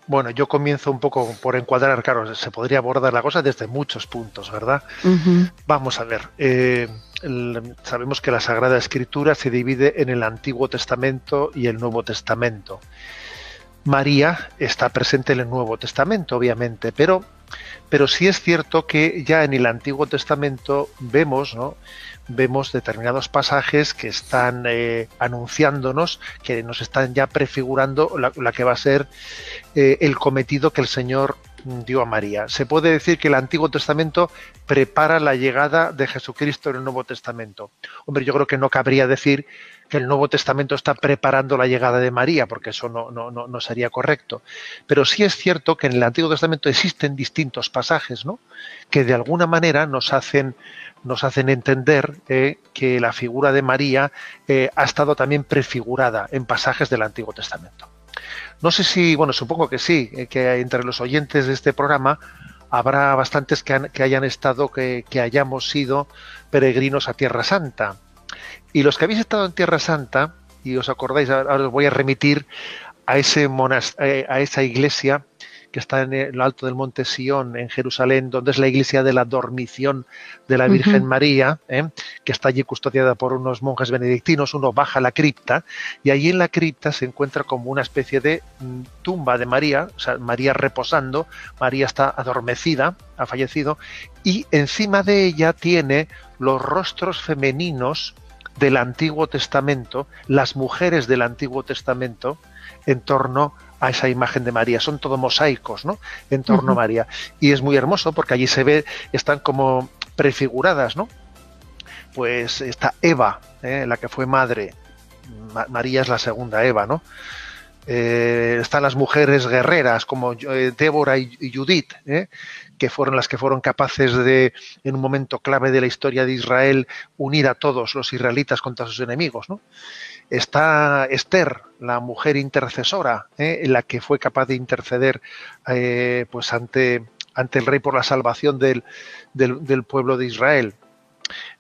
Bueno, yo comienzo un poco por encuadrar, claro, se podría abordar la cosa desde muchos puntos, ¿verdad? Ujú, Vamos a ver, sabemos que la Sagrada Escritura se divide en el Antiguo Testamento y el Nuevo Testamento. María está presente en el Nuevo Testamento, obviamente, pero sí es cierto que ya en el Antiguo Testamento vemos, ¿no? Vemos determinados pasajes que están anunciándonos, que nos están ya prefigurando la que va a ser el cometido que el Señor dio a María. Se puede decir que el Antiguo Testamento prepara la llegada de Jesucristo en el Nuevo Testamento. Hombre, yo creo que no cabría decir que el Nuevo Testamento está preparando la llegada de María, porque eso no sería correcto. Pero sí es cierto que en el Antiguo Testamento existen distintos pasajes, ¿no? Que de alguna manera nos hacen entender que la figura de María ha estado también prefigurada en pasajes del Antiguo Testamento. No sé si, bueno, supongo que sí, que entre los oyentes de este programa habrá bastantes que hayan estado, que hayamos sido peregrinos a Tierra Santa. Y los que habéis estado en Tierra Santa, y os acordáis, ahora os voy a remitir a a esa iglesia que está en lo alto del monte Sión, en Jerusalén, donde es la iglesia de la dormición de la Virgen ujú, María, que está allí custodiada por unos monjes benedictinos. Uno baja a la cripta y allí en la cripta se encuentra como una especie de tumba de María, o sea, María reposando. María está adormecida, ha fallecido, y encima de ella tiene los rostros femeninos del Antiguo Testamento, las mujeres del Antiguo Testamento, en torno a esa imagen de María. Son todo mosaicos, ¿no? En torno a ujú. María. Y es muy hermoso porque allí se ve, están como prefiguradas, ¿no? Pues está Eva, la que fue madre. María es la segunda Eva, ¿no? Están las mujeres guerreras como Débora y Judith, que fueron las que fueron capaces de, en un momento clave de la historia de Israel, unir a todos los israelitas contra sus enemigos, ¿no? Está Esther, la mujer intercesora, la que fue capaz de interceder pues ante el rey por la salvación del pueblo de Israel.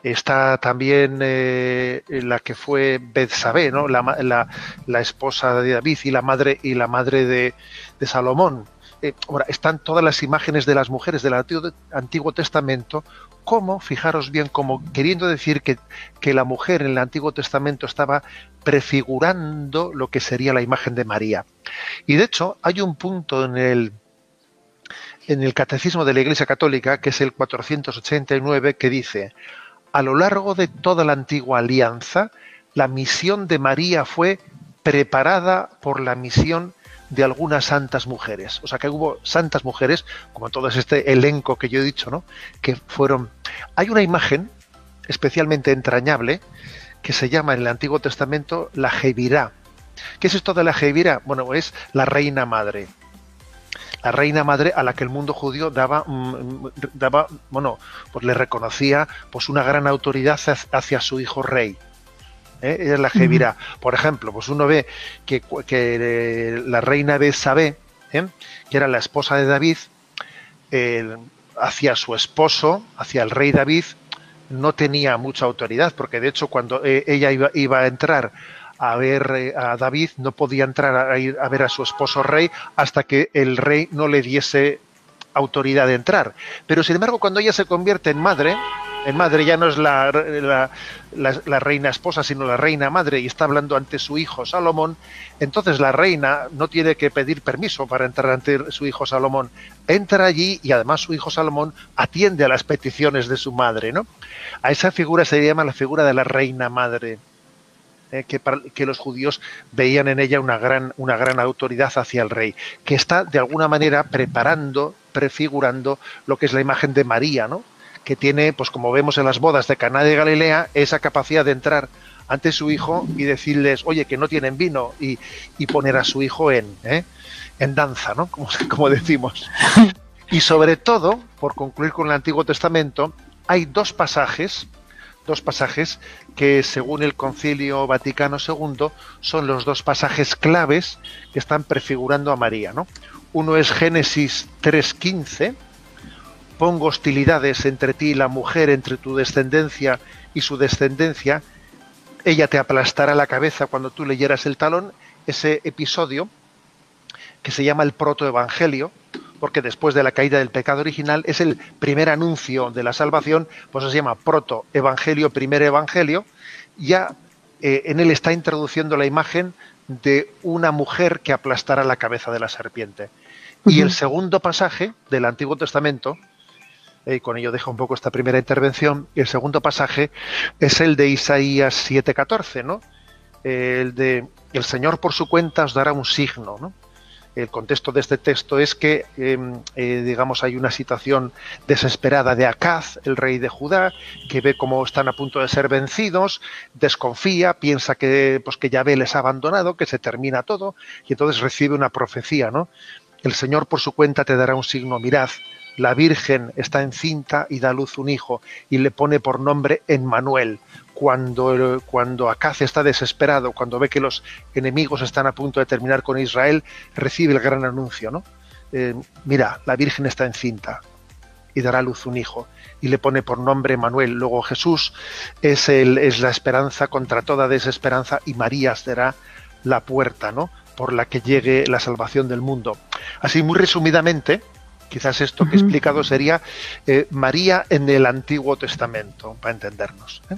Está también la que fue Betsabé, ¿no? La esposa de David y la madre de Salomón. Ahora, están todas las imágenes de las mujeres del Antiguo Testamento, como, fijaros bien, como queriendo decir que la mujer en el Antiguo Testamento estaba prefigurando lo que sería la imagen de María. Y de hecho, hay un punto en el Catecismo de la Iglesia Católica, que es el 489, que dice: a lo largo de toda la antigua alianza, la misión de María fue preparada por la misión de algunas santas mujeres. O sea que hubo santas mujeres, como todo este elenco que yo he dicho, ¿no? Que fueron. Hay una imagen especialmente entrañable que se llama en el Antiguo Testamento la Jebirá. ¿Qué es esto de la Jebirá? Bueno, es la reina madre. La reina madre a la que el mundo judío bueno, pues le reconocía pues una gran autoridad hacia su hijo rey. Es la Ujú, Jebirá. Por ejemplo, pues uno ve que la reina Betsabé, que era la esposa de David, eh, hacia su esposo, hacia el rey David, no tenía mucha autoridad, porque de hecho cuando ella iba a entrar a ver a David, no podía entrar a ir a ver a su esposo rey hasta que el rey no le diese autoridad de entrar. Pero sin embargo, cuando ella se convierte en madre ya no es la reina esposa, sino la reina madre, y está hablando ante su hijo Salomón, entonces la reina no tiene que pedir permiso para entrar ante su hijo Salomón. Entra allí y además su hijo Salomón atiende a las peticiones de su madre, ¿no? A esa figura se llama la figura de la reina madre. Que los judíos veían en ella una gran autoridad hacia el rey, que está de alguna manera preparando, prefigurando lo que es la imagen de María, ¿no? Que tiene, pues como vemos en las bodas de Caná de Galilea, esa capacidad de entrar ante su hijo y decirles, oye, que no tienen vino, y poner a su hijo en danza, ¿no? Como decimos. Y sobre todo, por concluir con el Antiguo Testamento, hay dos pasajes que según el Concilio Vaticano II son los dos pasajes claves que están prefigurando a María, ¿no? Uno es Génesis 3:15: pongo hostilidades entre ti y la mujer, entre tu descendencia y su descendencia, ella te aplastará la cabeza cuando tú le hieras el talón. Ese episodio que se llama el protoevangelio, porque después de la caída del pecado original es el primer anuncio de la salvación, pues se llama protoevangelio, primer evangelio. Ya en él está introduciendo la imagen de una mujer que aplastará la cabeza de la serpiente. Y el segundo pasaje del Antiguo Testamento, y con ello dejo un poco esta primera intervención, el segundo pasaje es el de Isaías 7:14, ¿no? El de el Señor por su cuenta os dará un signo, ¿no? El contexto de este texto es que, digamos, hay una situación desesperada de Acaz, el rey de Judá, que ve cómo están a punto de ser vencidos, desconfía, piensa que, pues, que Yahvé les ha abandonado, que se termina todo, y entonces recibe una profecía, ¿no? El Señor por su cuenta te dará un signo, mirad, la Virgen está encinta y da a luz un hijo, y le pone por nombre Emmanuel. Cuando Acaz está desesperado, cuando ve que los enemigos están a punto de terminar con Israel, recibe el gran anuncio, ¿no? Mira, la Virgen está encinta y dará a luz un hijo, y le pone por nombre Emmanuel. Luego Jesús es la esperanza contra toda desesperanza, y María será la puerta, ¿no?, por la que llegue la salvación del mundo. Así, muy resumidamente, quizás esto que he explicado sería María en el Antiguo Testamento, para entendernos, ¿eh?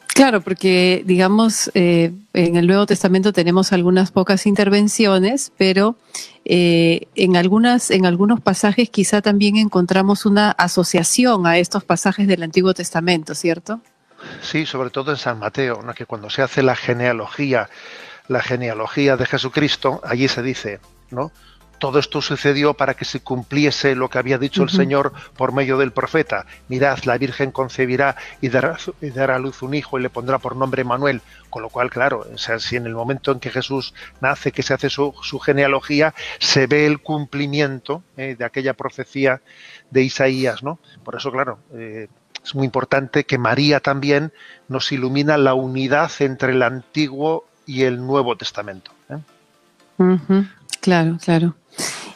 Claro, porque digamos en el Nuevo Testamento tenemos algunas pocas intervenciones, pero en algunos pasajes quizá también encontramos una asociación a estos pasajes del Antiguo Testamento, ¿cierto? Sí, sobre todo en San Mateo, ¿no?, que cuando se hace la genealogía de Jesucristo, allí se dice, ¿no?, todo esto sucedió para que se cumpliese lo que había dicho el Señor por medio del profeta. Mirad, la Virgen concebirá y dará a luz un hijo y le pondrá por nombre Emmanuel. Con lo cual, claro, o sea, si en el momento en que Jesús nace, que se hace su genealogía, se ve el cumplimiento de aquella profecía de Isaías, ¿no? Por eso, claro, es muy importante que María también nos ilumina la unidad entre el Antiguo y el Nuevo Testamento, ¿eh? Claro, claro.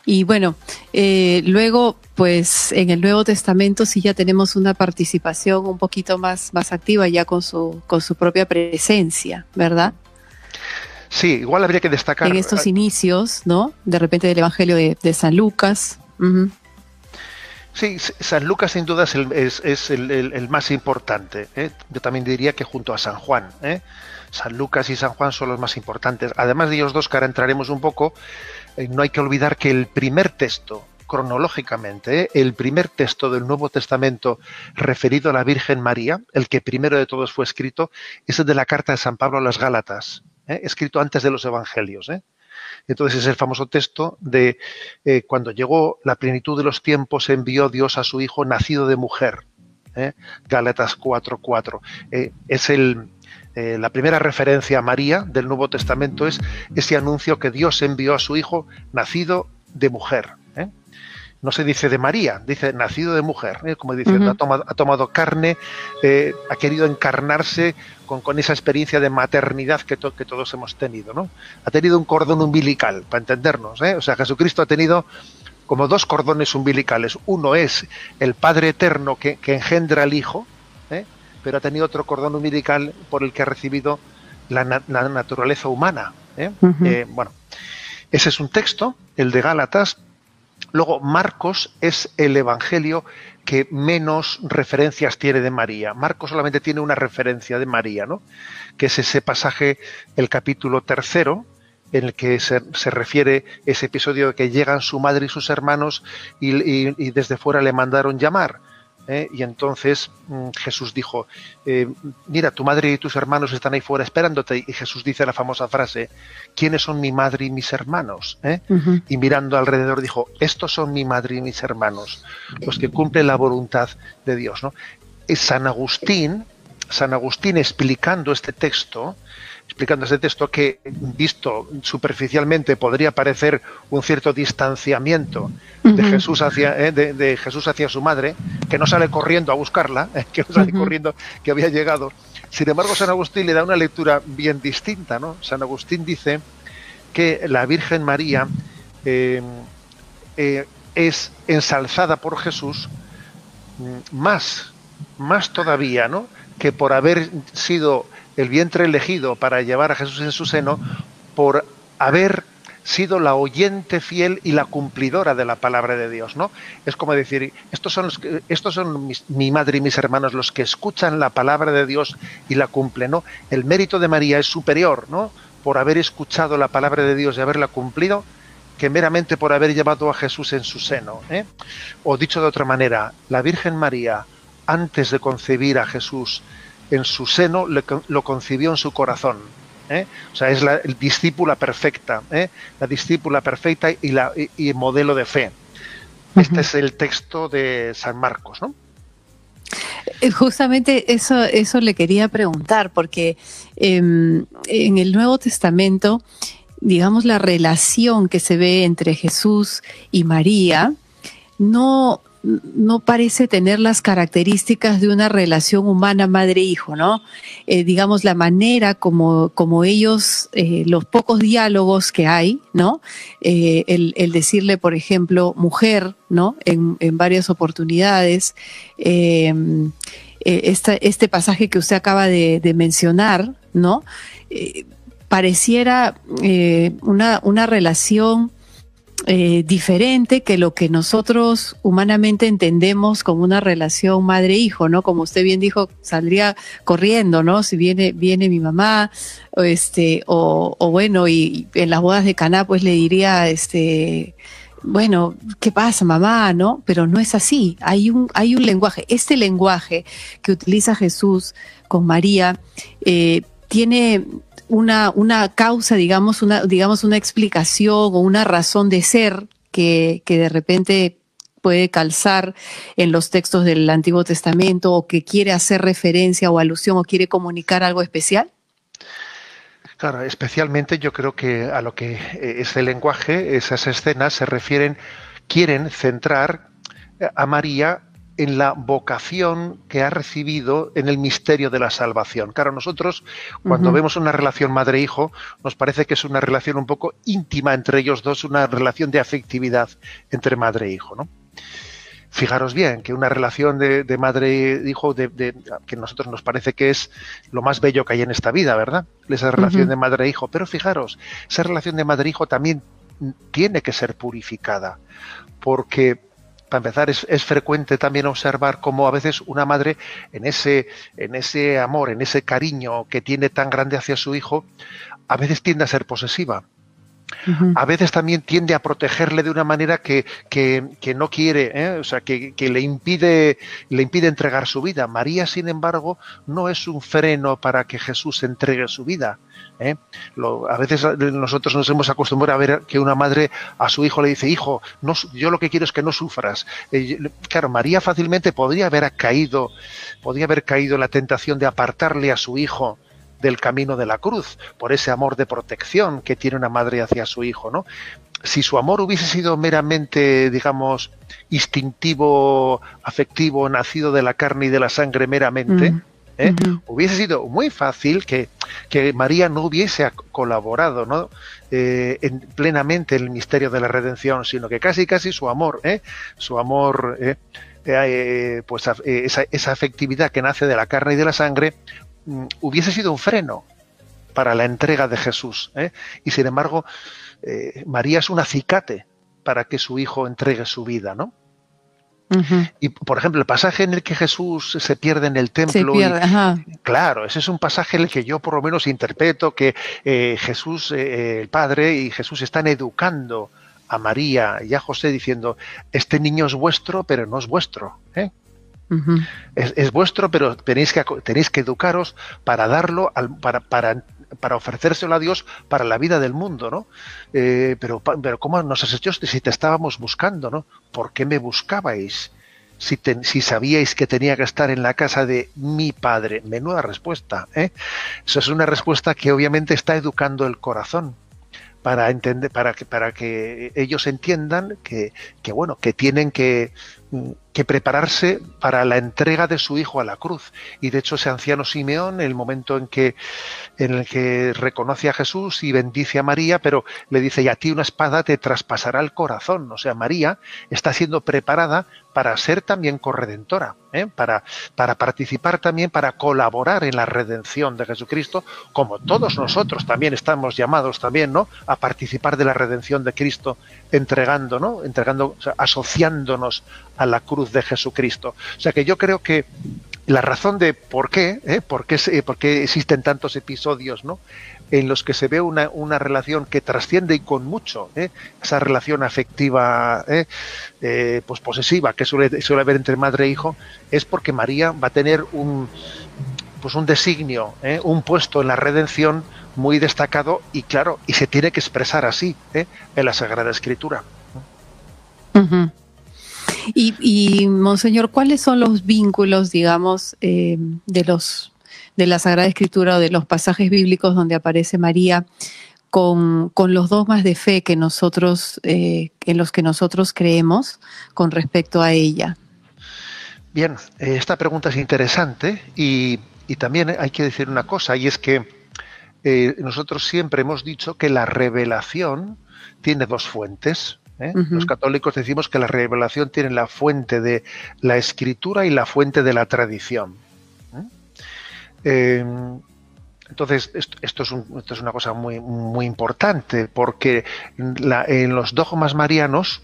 Y bueno, luego, pues en el Nuevo Testamento sí ya tenemos una participación un poquito más activa ya con su propia presencia, ¿verdad? Sí, igual habría que destacar... En estos inicios, ¿no? De repente del Evangelio de San Lucas. Sí, San Lucas sin duda es el más importante, ¿eh? Yo también diría que junto a San Juan, ¿eh? San Lucas y San Juan son los más importantes. Además de ellos dos, que ahora entraremos un poco, no hay que olvidar que el primer texto, cronológicamente, el primer texto del Nuevo Testamento referido a la Virgen María, el que primero de todos fue escrito, es el de la carta de San Pablo a las Gálatas, escrito antes de los Evangelios, ¿eh? Entonces es el famoso texto de cuando llegó la plenitud de los tiempos, envió Dios a su Hijo nacido de mujer, ¿eh? Gálatas 4:4. La primera referencia a María del Nuevo Testamento es ese anuncio que Dios envió a su Hijo nacido de mujer, ¿eh? No se dice de María, dice nacido de mujer, ¿eh? Como diciendo, ha tomado carne, ha querido encarnarse con esa experiencia de maternidad que todos hemos tenido, ¿no? Ha tenido un cordón umbilical, para entendernos, ¿eh? O sea, Jesucristo ha tenido como dos cordones umbilicales. Uno es el Padre Eterno que engendra al Hijo, ¿eh? Pero ha tenido otro cordón umbilical por el que ha recibido la naturaleza humana, ¿eh? Bueno, ese es un texto, el de Gálatas. Luego, Marcos es el evangelio que menos referencias tiene de María. Marcos solamente tiene una referencia de María, ¿no?, que es ese pasaje, el capítulo 3, en el que se refiere ese episodio de que llegan su madre y sus hermanos y desde fuera le mandaron llamar. Y entonces Jesús dijo, mira, tu madre y tus hermanos están ahí fuera esperándote. Y Jesús dice la famosa frase, ¿quiénes son mi madre y mis hermanos? Y mirando alrededor dijo, estos son mi madre y mis hermanos, los que cumplen la voluntad de Dios, ¿no? Es San Agustín explicando este texto, que visto superficialmente podría parecer un cierto distanciamiento de Jesús hacia su madre, que no sale corriendo a buscarla, que no sale corriendo, que había llegado. Sin embargo, San Agustín le da una lectura bien distinta, ¿no? San Agustín dice que la Virgen María es ensalzada por Jesús más todavía, ¿no?, que por haber sido el vientre elegido para llevar a Jesús en su seno, por haber sido la oyente fiel y la cumplidora de la palabra de Dios, ¿no? Es como decir, estos son mi madre y mis hermanos los que escuchan la palabra de Dios y la cumplen, ¿no? El mérito de María es superior, ¿no?, por haber escuchado la palabra de Dios y haberla cumplido, que meramente por haber llevado a Jesús en su seno, ¿eh? O dicho de otra manera, la Virgen María, antes de concebir a Jesús en su seno, lo concibió en su corazón, ¿eh? O sea, es la discípula perfecta, ¿eh? La discípula perfecta y modelo de fe. Este es el texto de San Marcos, ¿no? Justamente eso le quería preguntar, porque en el Nuevo Testamento, digamos, la relación que se ve entre Jesús y María no parece tener las características de una relación humana madre-hijo, ¿no? Digamos, la manera como ellos, los pocos diálogos que hay, ¿no? El decirle, por ejemplo, mujer, ¿no? En varias oportunidades. Este pasaje que usted acaba de mencionar, ¿no? Pareciera una relación diferente que lo que nosotros humanamente entendemos como una relación madre-hijo, ¿no? Como usted bien dijo, saldría corriendo, ¿no? Si viene mi mamá, o bueno, y en las bodas de Caná, pues le diría, bueno, ¿qué pasa, mamá? ¿No? Pero no es así. Hay un lenguaje. Este lenguaje que utiliza Jesús con María tiene una causa, digamos una explicación o una razón de ser que de repente puede calzar en los textos del Antiguo Testamento, o que quiere hacer referencia o alusión o quiere comunicar algo especial. Claro, especialmente yo creo que a lo que es el lenguaje, esas escenas quieren centrar a María en la vocación que ha recibido en el misterio de la salvación. Claro, nosotros cuando vemos una relación madre-hijo, nos parece que es una relación un poco íntima entre ellos dos, una relación de afectividad entre madre e hijo, ¿no? Fijaros bien que una relación de madre-hijo que a nosotros nos parece que es lo más bello que hay en esta vida, ¿verdad? Esa relación de madre-hijo. Pero fijaros, esa relación de madre-hijo también tiene que ser purificada, porque para empezar es frecuente también observar cómo a veces una madre en ese amor, en ese cariño que tiene tan grande hacia su hijo, a veces tiende a ser posesiva. A veces también tiende a protegerle de una manera que no quiere, ¿eh? O sea, que le impide entregar su vida. María, sin embargo, no es un freno para que Jesús entregue su vida, ¿eh? A veces nosotros nos hemos acostumbrado a ver que una madre a su hijo le dice: hijo, no, yo lo que quiero es que no sufras. Claro, María fácilmente podría haber caído en la tentación de apartarle a su hijo del camino de la cruz, por ese amor de protección que tiene una madre hacia su hijo, ¿no? Si su amor hubiese sido meramente, digamos, instintivo, afectivo, nacido de la carne y de la sangre meramente, hubiese sido muy fácil que María no hubiese colaborado, ¿no? Plenamente en el misterio de la redención, sino que casi su amor, pues esa afectividad que nace de la carne y de la sangre, hubiese sido un freno para la entrega de Jesús, ¿eh? Y sin embargo, María es un acicate para que su hijo entregue su vida, ¿no? Y, por ejemplo, el pasaje en el que Jesús se pierde en el templo, claro, ese es un pasaje en el que yo por lo menos interpreto que Jesús, el Padre y Jesús están educando a María y a José diciendo: este niño es vuestro, pero no es vuestro, ¿eh? Es vuestro, pero tenéis que educaros para darlo, para ofrecérselo a Dios para la vida del mundo, ¿no? Pero ¿cómo nos has hecho si te estábamos buscando, ¿no? ¿Por qué me buscabais? Si sabíais que tenía que estar en la casa de mi Padre. Menuda respuesta, ¿eh? Eso es una respuesta que obviamente está educando el corazón, para que ellos entiendan que tienen que que prepararse para la entrega de su hijo a la cruz. Y de hecho ese anciano Simeón, en el momento en el que reconoce a Jesús y bendice a María, pero le dice, y a ti una espada te traspasará el corazón. O sea, María está siendo preparada para ser también corredentora, para participar también, para colaborar en la redención de Jesucristo, como todos nosotros también estamos llamados también, ¿no?, a participar de la redención de Cristo, entregando, o sea, asociándonos a la cruz de Jesucristo. O sea que yo creo que la razón de por qué existen tantos episodios, ¿no?, en los que se ve una relación que trasciende y con mucho, esa relación afectiva, pues posesiva que suele haber entre madre e hijo, es porque María va a tener un designio, un puesto en la redención muy destacado y claro, y se tiene que expresar así, en la Sagrada Escritura. Uh-huh. Y Monseñor, ¿cuáles son los vínculos, digamos, de la Sagrada Escritura o de los pasajes bíblicos donde aparece María con los dogmas de fe que nosotros, en los que nosotros creemos con respecto a ella? Bien, esta pregunta es interesante y también hay que decir una cosa, y es que nosotros siempre hemos dicho que la revelación tiene dos fuentes. Uh-huh. Los católicos decimos que la revelación tiene la fuente de la Escritura y la fuente de la tradición. Entonces, esto es una cosa muy, muy importante, porque en los dogmas marianos,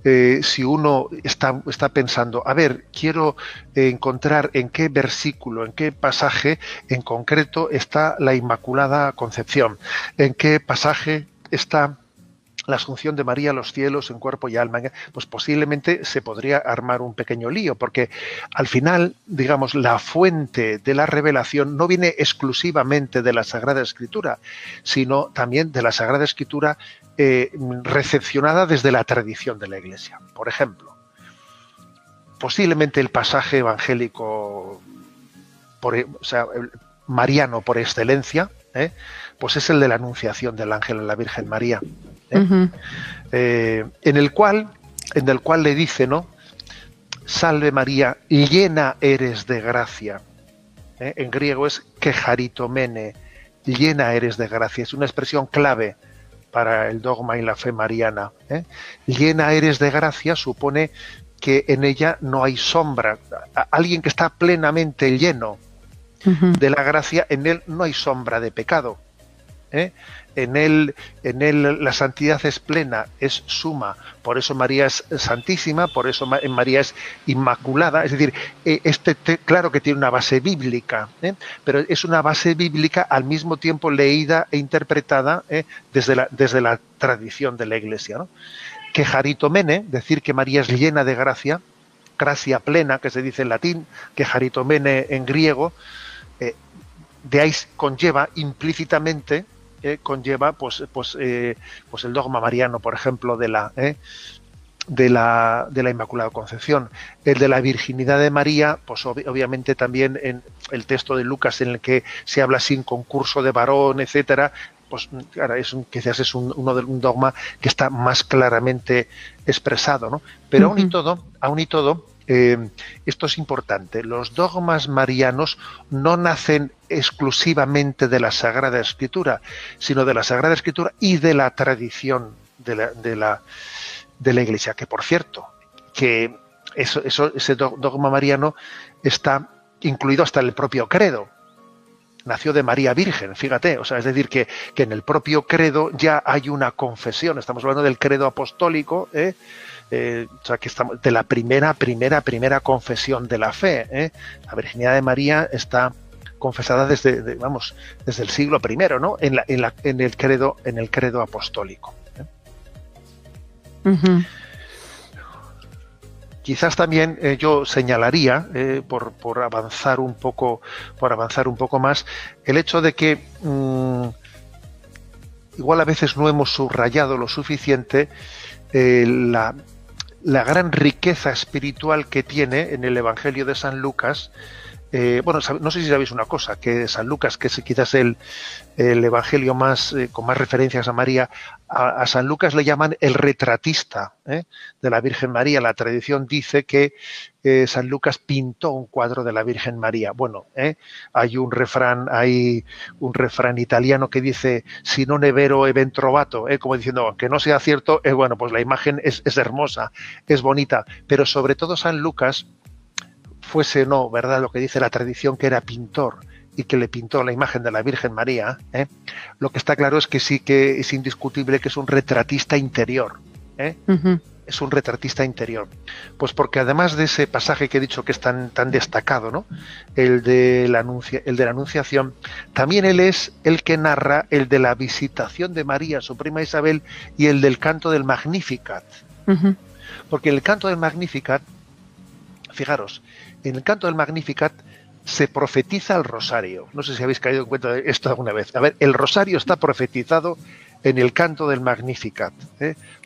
si uno está pensando, a ver, quiero encontrar en qué versículo, en qué pasaje en concreto está la Inmaculada Concepción, en qué pasaje está la asunción de María a los cielos en cuerpo y alma, pues posiblemente se podría armar un pequeño lío, porque al final, digamos, la fuente de la revelación no viene exclusivamente de la Sagrada Escritura, sino también de la Sagrada Escritura recepcionada desde la tradición de la Iglesia. Por ejemplo, posiblemente el pasaje evangélico, mariano por excelencia, pues es el de la anunciación del ángel a la Virgen María. Uh-huh. En el cual le dice, ¿no?, salve María, llena eres de gracia. En griego es kecharitomene, llena eres de gracia. Es una expresión clave para el dogma y la fe mariana. Llena eres de gracia supone que en ella no hay sombra. Alguien que está plenamente lleno uh-huh. de la gracia, en él no hay sombra de pecado. En él la santidad es plena, es suma, por eso María es santísima, por eso María es inmaculada, es decir, claro que tiene una base bíblica, pero es una base bíblica al mismo tiempo leída e interpretada desde la tradición de la Iglesia, ¿no? Kecharitomene, decir que María es llena de gracia, gracia plena, que se dice en latín, kecharitomene en griego, de ahí conlleva implícitamente el dogma mariano, por ejemplo, de la Inmaculada Concepción. El de la virginidad de María, pues obviamente también en el texto de Lucas, en el que se habla sin concurso de varón, etcétera, pues claro, quizás es un dogma que está más claramente expresado, ¿no? Pero uh-huh. aún y todo, esto es importante. Los dogmas marianos no nacen exclusivamente de la Sagrada Escritura, sino de la Sagrada Escritura y de la tradición de la Iglesia. Que por cierto, que ese dogma mariano está incluido hasta en el propio credo. Nació de María Virgen, fíjate, o sea, es decir, que en el propio credo ya hay una confesión. Estamos hablando del credo apostólico, o sea, que estamos de la primera confesión de la fe. La virginidad de María está confesada desde el siglo I, ¿no? En el credo apostólico. Uh-huh. Quizás también yo señalaría, por avanzar un poco más, el hecho de que igual a veces no hemos subrayado lo suficiente la gran riqueza espiritual que tiene en el Evangelio de San Lucas bueno, no sé si sabéis una cosa, que San Lucas, que es quizás el evangelio más con más referencias a María, a San Lucas le llaman el retratista de la Virgen María. La tradición dice que San Lucas pintó un cuadro de la Virgen María. Bueno, hay un refrán italiano que dice si non è vero è ben trovato, como diciendo que no sea cierto, bueno, pues la imagen es hermosa, es bonita, pero sobre todo San Lucas, fuese o no, ¿verdad?, lo que dice la tradición, que era pintor y que le pintó la imagen de la Virgen María, lo que está claro es que sí que es indiscutible que es un retratista interior. Uh-huh. Es un retratista interior. Pues porque además de ese pasaje que he dicho que es tan destacado, ¿no?, el de la Anunciación, también él es el que narra el de la visitación de María, su prima Isabel, y el del canto del Magnificat. Uh-huh. Porque el canto del Magnificat, fijaros, en el canto del Magnificat se profetiza el rosario. No sé si habéis caído en cuenta de esto alguna vez. A ver, el rosario está profetizado en el canto del Magnificat,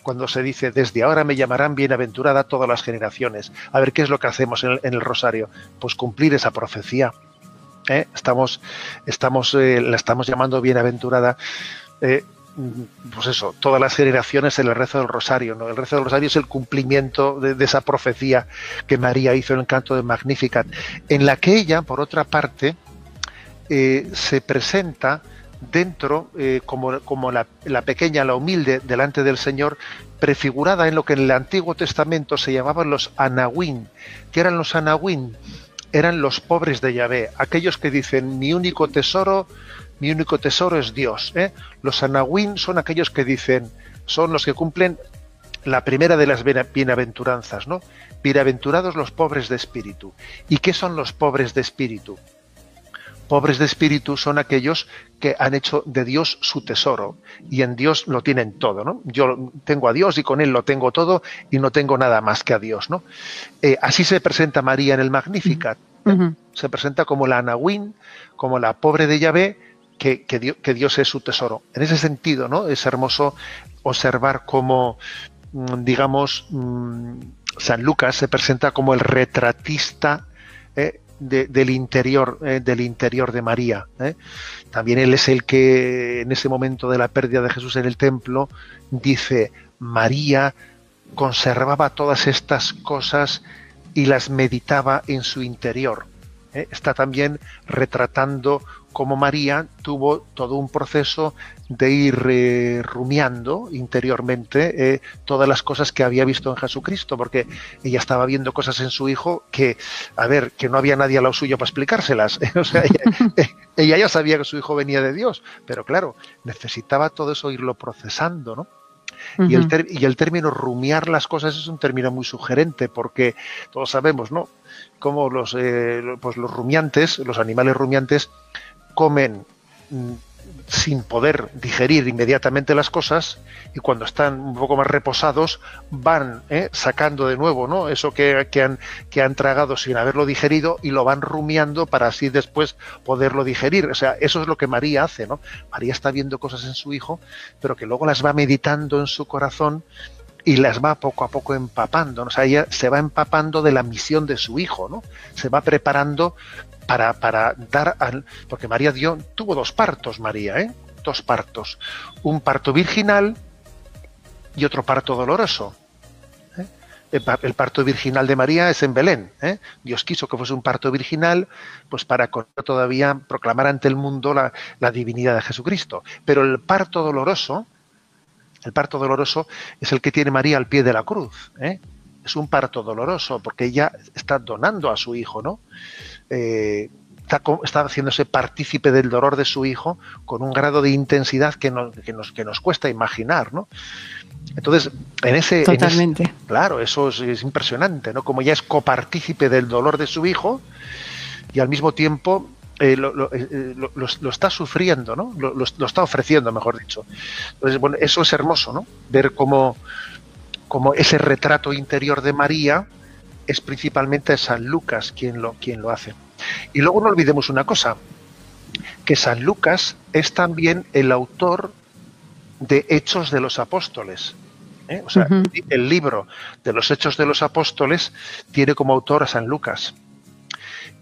cuando se dice, desde ahora me llamarán bienaventurada todas las generaciones. A ver, ¿qué es lo que hacemos en el rosario? Pues cumplir esa profecía. La estamos llamando bienaventurada. Pues eso, todas las generaciones en el rezo del rosario, ¿no? El rezo del rosario es el cumplimiento de esa profecía que María hizo en el canto de Magnificat, en la que ella, por otra parte, se presenta dentro como la pequeña, la humilde, delante del Señor, prefigurada en lo que en el Antiguo Testamento se llamaban los anahuín. ¿Qué eran los anahuín? Eran los pobres de Yahvé, aquellos que dicen, mi único tesoro es Dios. Los anahuín son aquellos que dicen, son los que cumplen la primera de las bienaventuranzas, ¿no? Bienaventurados los pobres de espíritu. ¿Y qué son los pobres de espíritu? Pobres de espíritu son aquellos que han hecho de Dios su tesoro y en Dios lo tienen todo, ¿no? Yo tengo a Dios y con Él lo tengo todo y no tengo nada más que a Dios, ¿no? Así se presenta María en el Magnificat. Uh-huh. Se presenta como la anahuín, como la pobre de Yahvé, que Dios es su tesoro. En ese sentido, ¿no?, es hermoso observar cómo, digamos, San Lucas se presenta como el retratista del interior de María. También él es el que, en ese momento de la pérdida de Jesús en el templo, dice, María conservaba todas estas cosas y las meditaba en su interior. Está también retratando cómo María tuvo todo un proceso de ir rumiando interiormente todas las cosas que había visto en Jesucristo, porque ella estaba viendo cosas en su hijo que, a ver, que no había nadie a lo suyo para explicárselas. O sea, ella ya sabía que su hijo venía de Dios, pero claro, necesitaba todo eso irlo procesando, ¿no? Uh-huh. Y el término rumiar las cosas es un término muy sugerente, porque todos sabemos, ¿no?, cómo los rumiantes, los animales rumiantes, comen sin poder digerir inmediatamente las cosas, y cuando están un poco más reposados van sacando de nuevo, ¿no?, eso que han tragado sin haberlo digerido, y lo van rumiando para así después poderlo digerir. O sea, eso es lo que María hace, ¿no? María está viendo cosas en su hijo, pero que luego las va meditando en su corazón y las va poco a poco empapando, ¿no? O sea, ella se va empapando de la misión de su hijo, ¿no? Se va preparando para dar porque María tuvo dos partos, María, dos partos, un parto virginal y otro parto doloroso. El parto virginal de María es en Belén. Dios quiso que fuese un parto virginal, pues para todavía proclamar ante el mundo la divinidad de Jesucristo. Pero el parto doloroso es el que tiene María al pie de la cruz. Es un parto doloroso porque ella está donando a su hijo, ¿no? Está haciéndose partícipe del dolor de su hijo con un grado de intensidad que nos cuesta imaginar, ¿no? Entonces, totalmente. Claro, eso es impresionante, ¿no? Como ella es copartícipe del dolor de su hijo y al mismo tiempo lo está sufriendo, ¿no? Lo está ofreciendo, mejor dicho. Entonces, bueno, eso es hermoso, ¿no? Ver cómo ese retrato interior de María es principalmente San Lucas quien lo hace. Y luego no olvidemos una cosa, que San Lucas es también el autor de Hechos de los Apóstoles. O sea, uh-huh. El libro de los Hechos de los Apóstoles tiene como autor a San Lucas.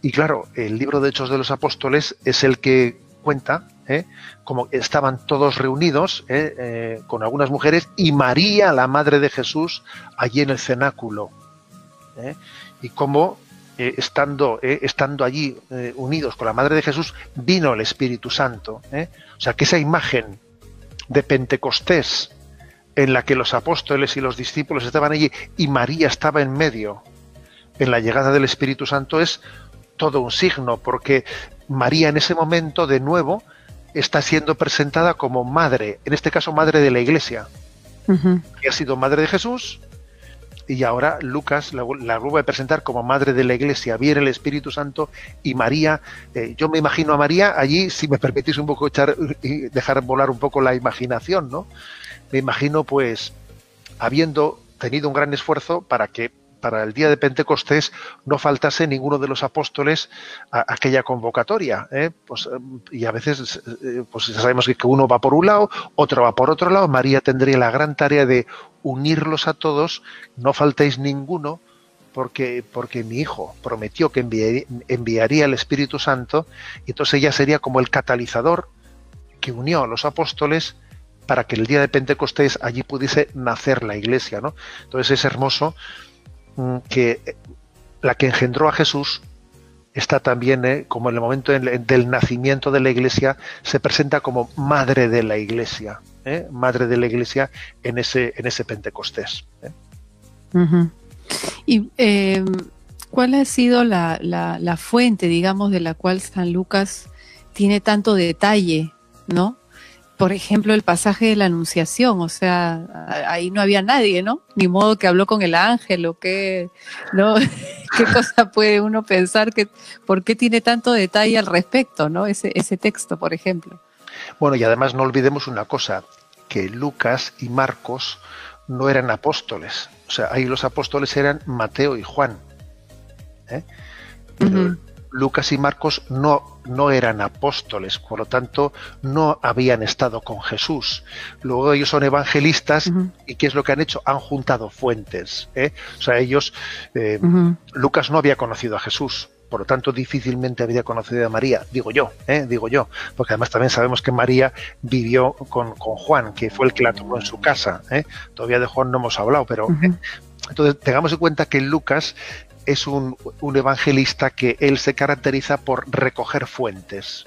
Y claro, el libro de Hechos de los Apóstoles es el que cuenta como estaban todos reunidos con algunas mujeres y María, la madre de Jesús, allí en el cenáculo. Y cómo estando allí unidos con la madre de Jesús, vino el Espíritu Santo. O sea, que esa imagen de Pentecostés en la que los apóstoles y los discípulos estaban allí y María estaba en medio en la llegada del Espíritu Santo es todo un signo, porque María en ese momento de nuevo está siendo presentada como madre, en este caso madre de la Iglesia, que ha sido madre de Jesús, y ahora Lucas la vuelve a presentar como madre de la Iglesia. Viene el Espíritu Santo y María, yo me imagino a María allí, si me permitís un poco dejar volar un poco la imaginación, ¿no? Me imagino pues habiendo tenido un gran esfuerzo para que para el día de Pentecostés no faltase ninguno de los apóstoles a aquella convocatoria, y a veces pues ya sabemos que uno va por un lado, otro va por otro lado. María tendría la gran tarea de unirlos a todos, no faltéis ninguno, porque mi hijo prometió que enviaría el Espíritu Santo, y entonces ella sería como el catalizador que unió a los apóstoles para que el día de Pentecostés allí pudiese nacer la Iglesia, ¿no? Entonces es hermoso que la que engendró a Jesús está también, como en el momento del nacimiento de la Iglesia, se presenta como madre de la Iglesia, madre de la Iglesia en ese Pentecostés. ¿Y cuál ha sido la fuente, digamos, de la cual San Lucas tiene tanto detalle, ¿no? Por ejemplo, el pasaje de la Anunciación, o sea, ahí no había nadie, ¿no? Ni modo que habló con el ángel o qué, ¿no? ¿Qué cosa puede uno pensar por qué tiene tanto detalle al respecto, ¿no? Ese texto, por ejemplo. Bueno, y además no olvidemos una cosa, que Lucas y Marcos no eran apóstoles. O sea, ahí los apóstoles eran Mateo y Juan. Lucas y Marcos no eran apóstoles, por lo tanto no habían estado con Jesús. Luego ellos son evangelistas y ¿qué es lo que han hecho? Han juntado fuentes. O sea, ellos, Lucas no había conocido a Jesús, por lo tanto difícilmente habría conocido a María, digo yo, porque además también sabemos que María vivió con Juan, que fue el que la tomó en su casa. Todavía de Juan no hemos hablado, pero entonces tengamos en cuenta que Lucas es un evangelista que él se caracteriza por recoger fuentes.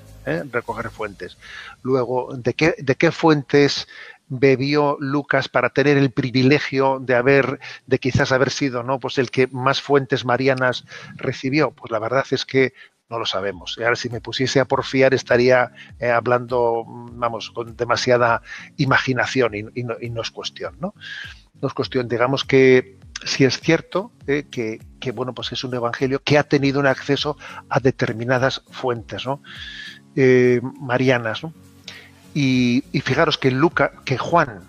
Recoger fuentes. Luego, ¿de qué fuentes bebió Lucas para tener el privilegio de quizás haber sido, ¿no?, pues el que más fuentes marianas recibió? Pues la verdad es que no lo sabemos. Y ahora, si me pusiese a porfiar, estaría hablando, vamos, con demasiada imaginación y no es cuestión, ¿no? No es cuestión, digamos que sí es cierto que bueno, pues es un evangelio que ha tenido un acceso a determinadas fuentes, ¿no?, marianas, ¿no? Y fijaros que Juan,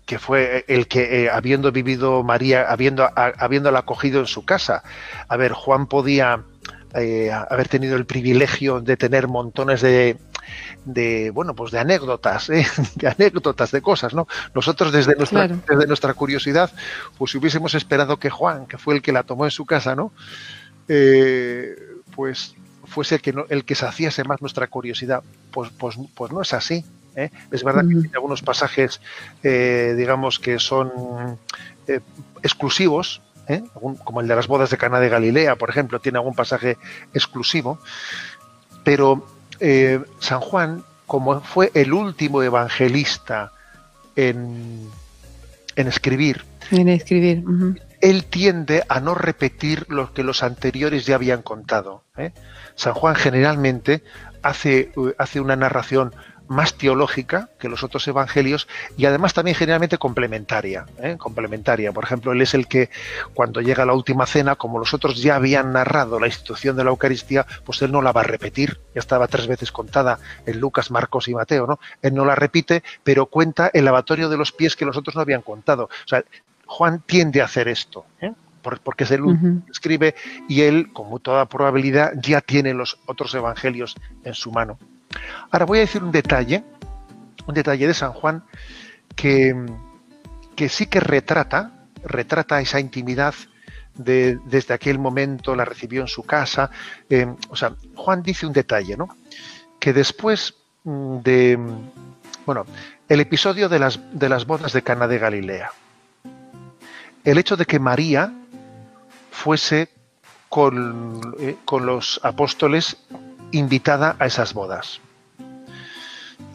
que fue el que habiendo vivido María, habiéndola acogido en su casa, a ver, Juan podía haber tenido el privilegio de tener montones de bueno, pues de anécdotas, de cosas, ¿no? Nosotros desde nuestra curiosidad, pues si hubiésemos esperado que Juan, que fue el que la tomó en su casa, ¿no?, pues fuese el que saciase más nuestra curiosidad. Pues no es así. Es verdad que tiene algunos pasajes, digamos, que son exclusivos, como el de las bodas de Caná de Galilea, por ejemplo, tiene algún pasaje exclusivo, pero San Juan, como fue el último evangelista en escribir, él tiende a no repetir lo que los anteriores ya habían contado. San Juan generalmente hace una narración más teológica que los otros evangelios y además también generalmente complementaria. Por ejemplo, él es el que cuando llega a la última cena, como los otros ya habían narrado la institución de la Eucaristía, pues él no la va a repetir. Ya estaba 3 veces contada en Lucas, Marcos y Mateo, ¿no? Él no la repite, pero cuenta el lavatorio de los pies que los otros no habían contado. O sea, Juan tiende a hacer esto, porque es el último que escribe y él, con toda probabilidad, ya tiene los otros evangelios en su mano. Ahora voy a decir un detalle de San Juan que sí que retrata esa intimidad desde aquel momento la recibió en su casa. O sea, Juan dice un detalle, ¿no? Que después bueno, el episodio de las bodas de Caná de Galilea, el hecho de que María fuese con los apóstoles invitada a esas bodas.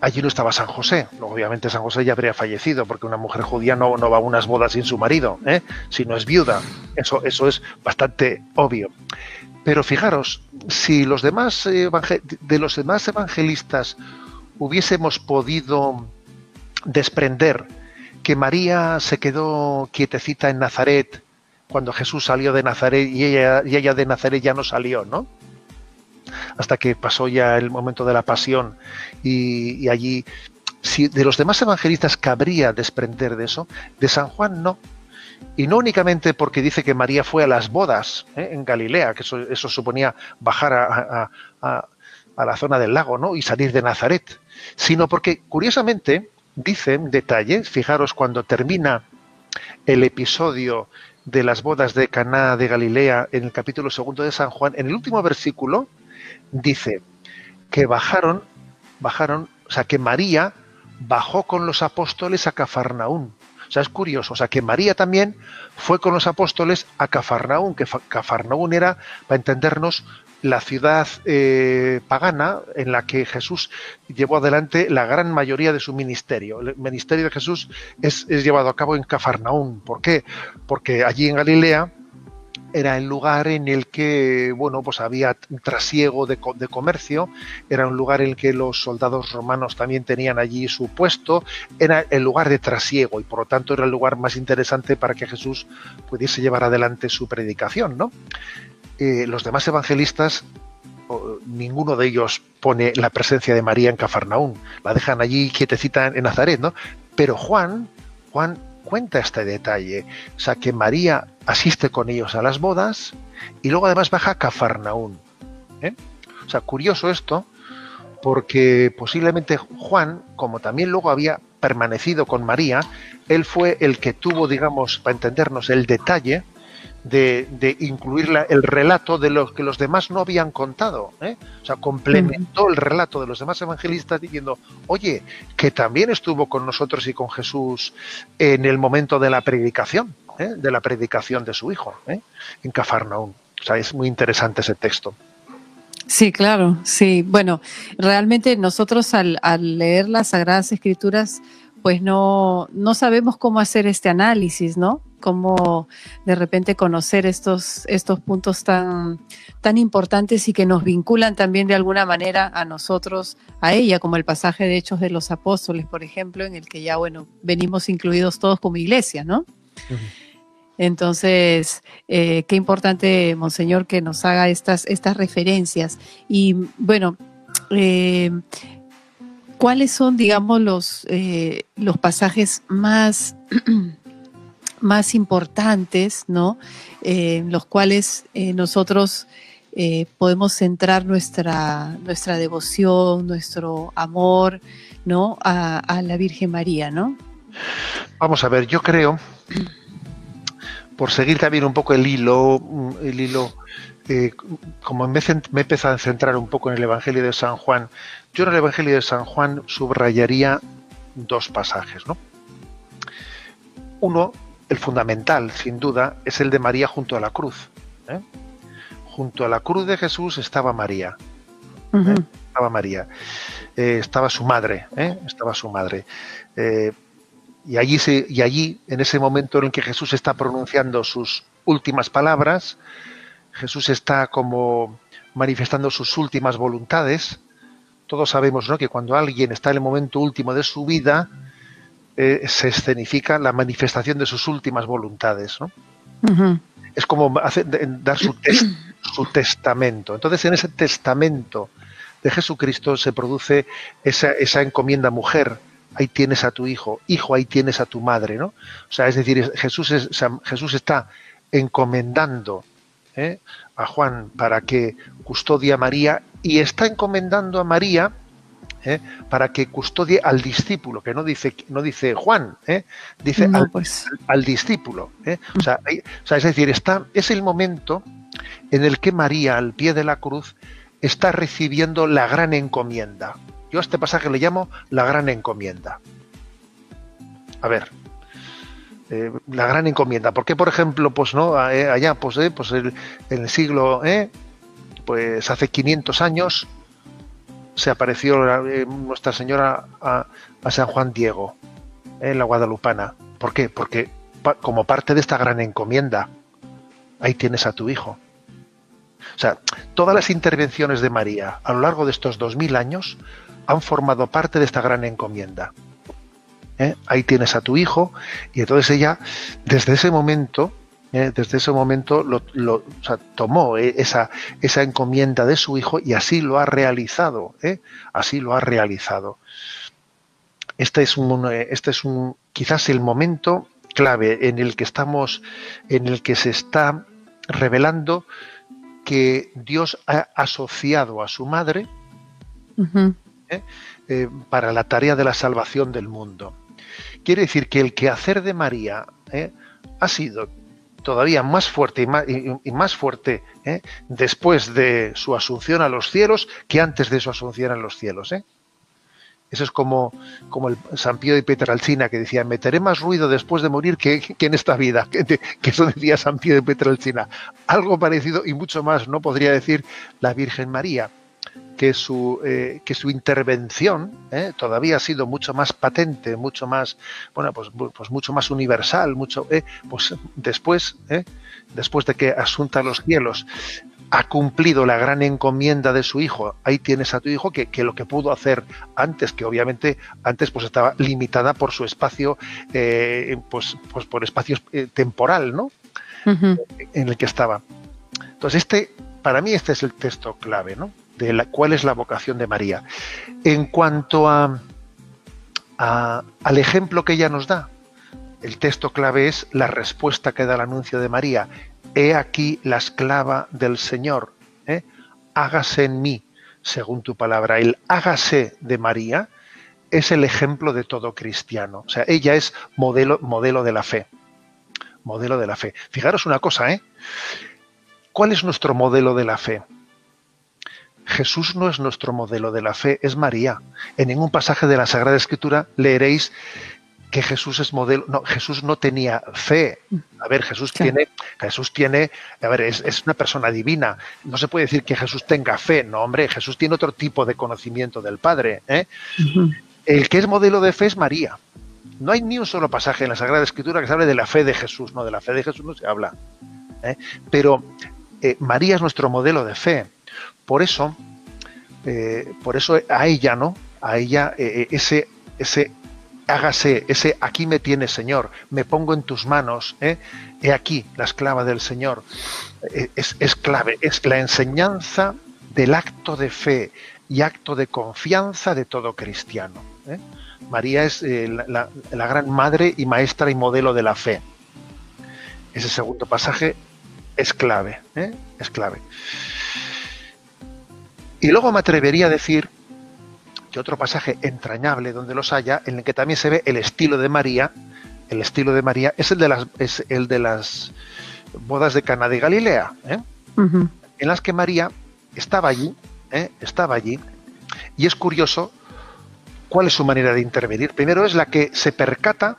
Allí no estaba San José. Obviamente San José ya habría fallecido, porque una mujer judía no va a unas bodas sin su marido, si no es viuda. Eso es bastante obvio. Pero fijaros, si de los demás evangelistas hubiésemos podido desprender que María se quedó quietecita en Nazaret cuando Jesús salió de Nazaret y ella de Nazaret ya no salió, ¿no? Hasta que pasó ya el momento de la pasión y allí, si de los demás evangelistas cabría desprender de eso, de San Juan no. Y no únicamente porque dice que María fue a las bodas en Galilea, que eso suponía bajar a la zona del lago, ¿no? Y salir de Nazaret, sino porque, curiosamente, dice en detalle, fijaros, cuando termina el episodio de las bodas de Caná de Galilea en el capítulo 2 de San Juan, en el último versículo, dice que bajaron, o sea, que María bajó con los apóstoles a Cafarnaún. O sea, es curioso, o sea, que María también fue con los apóstoles a Cafarnaún, que Cafarnaún era, para entendernos, la ciudad pagana en la que Jesús llevó adelante la gran mayoría de su ministerio. El ministerio de Jesús es llevado a cabo en Cafarnaún. ¿Por qué? Porque allí en Galilea era el lugar en el que, bueno, pues había trasiego de comercio, era un lugar en el que los soldados romanos también tenían allí su puesto, era el lugar de trasiego y por lo tanto era el lugar más interesante para que Jesús pudiese llevar adelante su predicación, ¿no? Los demás evangelistas, ninguno de ellos pone la presencia de María en Cafarnaún, la dejan allí quietecita en Nazaret, ¿no? Pero Juan cuenta este detalle, o sea, que María asiste con ellos a las bodas y luego además baja a Cafarnaún. O sea, curioso esto, porque posiblemente Juan, como también luego había permanecido con María, él fue el que tuvo, digamos, para entendernos, el detalle de incluir el relato de lo que los demás no habían contado, O sea, complementó el relato de los demás evangelistas diciendo, oye, que también estuvo con nosotros y con Jesús en el momento de la predicación, de su hijo, en Cafarnaún. O sea, es muy interesante ese texto. Sí, claro, sí. Bueno, realmente nosotros al leer las Sagradas Escrituras, pues no sabemos cómo hacer este análisis, ¿no? Cómo de repente conocer estos puntos tan importantes y que nos vinculan también de alguna manera a nosotros, a ella, como el pasaje de Hechos de los Apóstoles, por ejemplo, en el que ya, bueno, venimos incluidos todos como iglesia, ¿no? Uh-huh. Entonces, qué importante, Monseñor, que nos haga estas referencias. Y bueno, ¿cuáles son, digamos, los pasajes más importantes, ¿no? Los cuales nosotros podemos centrar nuestra devoción, nuestro amor, ¿no? a la Virgen María, ¿no? Vamos a ver, yo creo, por seguir también un poco el hilo, como me he empezado a centrar un poco en el Evangelio de San Juan, yo en el Evangelio de San Juan subrayaría dos pasajes, ¿no? Uno, el fundamental, sin duda, es el de María junto a la cruz. Junto a la cruz de Jesús estaba María. Estaba María. Estaba su madre. Estaba su madre. Y allí, en ese momento en el que Jesús está pronunciando sus últimas palabras, Jesús está como manifestando sus últimas voluntades. Todos sabemos, ¿no?, que cuando alguien está en el momento último de su vida, se escenifica la manifestación de sus últimas voluntades, ¿no? Uh-huh. Es como dar su testamento. Entonces, en ese testamento de Jesucristo se produce esa encomienda: mujer, ahí tienes a tu hijo, ahí tienes a tu madre, ¿no? O sea, es decir, Jesús está encomendando a Juan para que custodie a María, y está encomendando a María para que custodie al discípulo, que no dice Juan, dice No, pues. al discípulo. O sea, es decir, es el momento en el que María, al pie de la cruz, está recibiendo la gran encomienda. Yo a este pasaje le llamo la gran encomienda. A ver, la gran encomienda. ¿Por qué, por ejemplo, pues no allá, pues en el siglo, pues hace 500 años se apareció Nuestra Señora a San Juan Diego, en la Guadalupana? ¿Por qué? Porque como parte de esta gran encomienda, ahí tienes a tu hijo. O sea, todas las intervenciones de María a lo largo de estos 2000 años han formado parte de esta gran encomienda. Ahí tienes a tu hijo, y entonces ella, desde ese momento, o sea, tomó esa encomienda de su hijo y así lo ha realizado. Así lo ha realizado. Este es quizás el momento clave en el que se está revelando que Dios ha asociado a su madre Ujú. para la tarea de la salvación del mundo. Quiere decir que el quehacer de María ha sido todavía más fuerte y más fuerte después de su asunción a los cielos que antes de su asunción a los cielos. Eso es como el San Pío de Pietrelcina, que decía: meteré más ruido después de morir que en esta vida. Que eso decía San Pío de Pietrelcina. Algo parecido y mucho más no podría decir la Virgen María, que su intervención todavía ha sido mucho más patente, mucho más, pues mucho más universal, pues después de que asunta a los cielos ha cumplido la gran encomienda de su hijo. Ahí tienes a tu hijo, que lo que pudo hacer antes, que obviamente antes pues estaba limitada por su espacio, pues por espacio temporal, ¿no? Ujú. En el que estaba. Entonces para mí este es el texto clave, ¿no? De cuál es la vocación de María. En cuanto al ejemplo que ella nos da, el texto clave es la respuesta que da el anuncio de María: he aquí la esclava del Señor, hágase en mí según tu palabra. El hágase de María es el ejemplo de todo cristiano. O sea, ella es modelo de la fe. Modelo de la fe. Fijaros una cosa, ¿cuál es nuestro modelo de la fe? Jesús no es nuestro modelo de la fe, es María. En ningún pasaje de la Sagrada Escritura leeréis que Jesús es modelo. No, Jesús no tenía fe. A ver, Jesús tiene, a ver, es una persona divina. No se puede decir que Jesús tenga fe. No, hombre, Jesús tiene otro tipo de conocimiento del Padre. Ujú. El que es modelo de fe es María. No hay ni un solo pasaje en la Sagrada Escritura que se hable de la fe de Jesús. No, de la fe de Jesús no se habla. Pero María es nuestro modelo de fe. Por eso a ella, ¿no? A ella ese hágase, ese aquí me tienes, Señor, me pongo en tus manos, he aquí la esclava del Señor, es clave, es la enseñanza del acto de fe y acto de confianza de todo cristiano. María es la gran madre y maestra y modelo de la fe. Ese segundo pasaje es clave, es clave. Y luego me atrevería a decir que otro pasaje entrañable donde los haya, en el que también se ve el estilo de María, es el de las bodas de Caná de Galilea, Ujú. en las que María estaba allí, y es curioso cuál es su manera de intervenir. Primero es la que se percata